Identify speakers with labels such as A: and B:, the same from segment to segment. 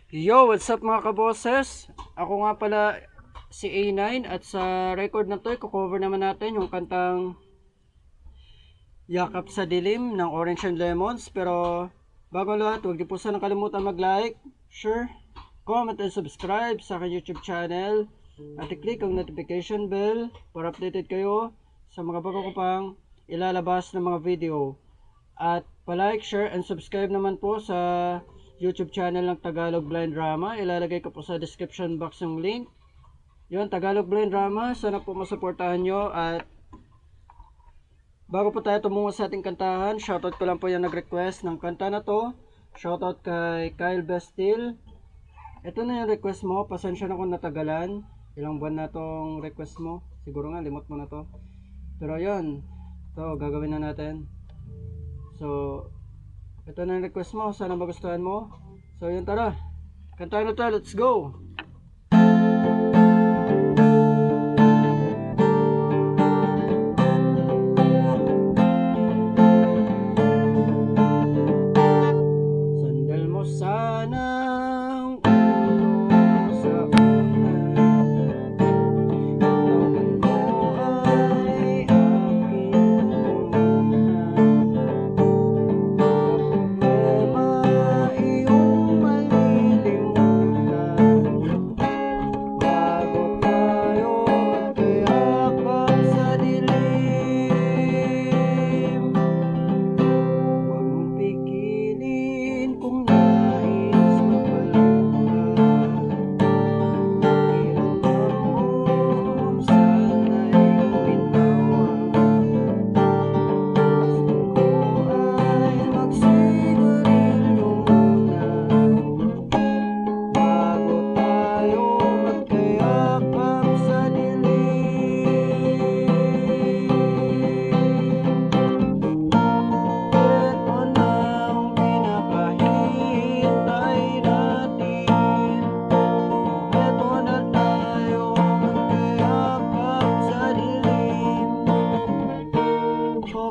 A: Yo, what's up mga kaboses? Ako nga pala si A9 at sa record na to, i-cover naman natin yung kantang Yakap sa Dilim ng Orange and Lemons. Pero bago lahat, huwag niyo po sana kalimutan mag-like, share, comment and subscribe sa aking YouTube channel at i-click ang notification bell para updated kayo sa mga bago ko pang ilalabas na mga video. At pa-like, share and subscribe naman po sa YouTube channel ng Tagalog Blind Drama. Ilalagay ko po sa description box yung link. Yun, Tagalog Blind Drama. Sana po masuportahan nyo. At bago po tayo tumungo sa ating kantahan, shoutout ko lang po yung nag-request ng kanta na to. Shoutout kay Kyle Bestil. Ito na yung request mo. Pasensya na kung natagalan. Ilang buwan na tong request mo. Siguro nga, limot mo na to. Pero yun, ito gagawin na natin. So, ito na yung request mo. Sana magustuhan mo. So yun, tara. Kantahan na tayo. Let's go! Sandal mo sanang ulo sa unan. Tawagan mo ay aking tulunan.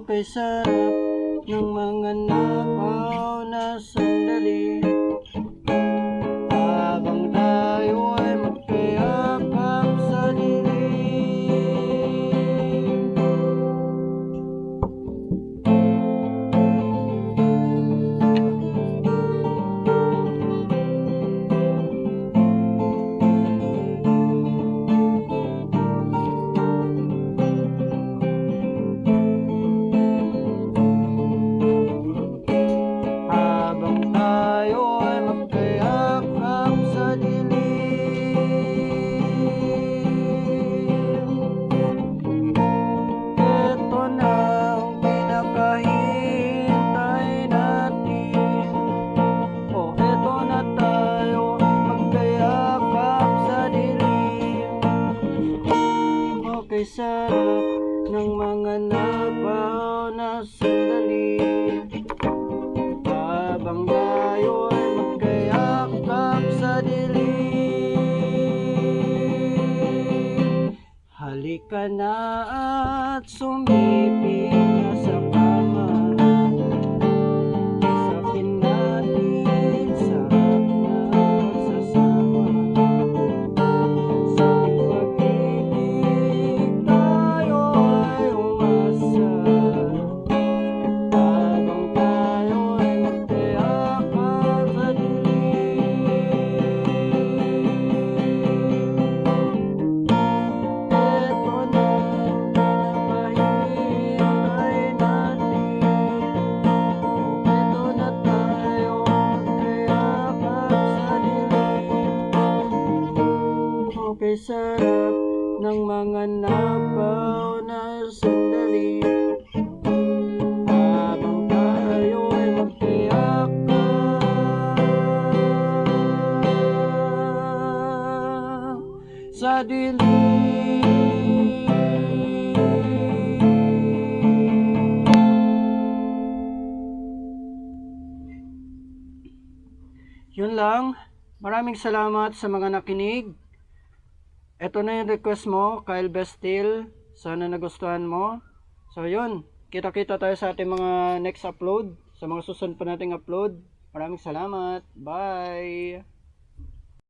A: Kay sarap ng mga napaw na sandali, habang tayo ay magkayakap sa dilim. Kay sarap ng mga napaw na sandali, habang tayo ay magkayakap sa dilim. Halika na at sumiping na sa kama. Isapin natin sarap na pagsasama. Sa ating pag-ibig tayo ay umasa, habang tayo ay magkayakap sa dilim. Eto na pinapahintay natin. Eto na tayo magkayakap sa dilim. Okay, sarap ng mga napaw na sandali, habang tayo ay magkayakap sa dilim. Yun lang. Maraming salamat sa mga nakinig. Ito na yung request mo, Kyle Bestil. Sana nagustuhan mo. So yun, kita-kita tayo sa ating mga next upload, sa mga susunod pa nating upload. Maraming salamat. Bye!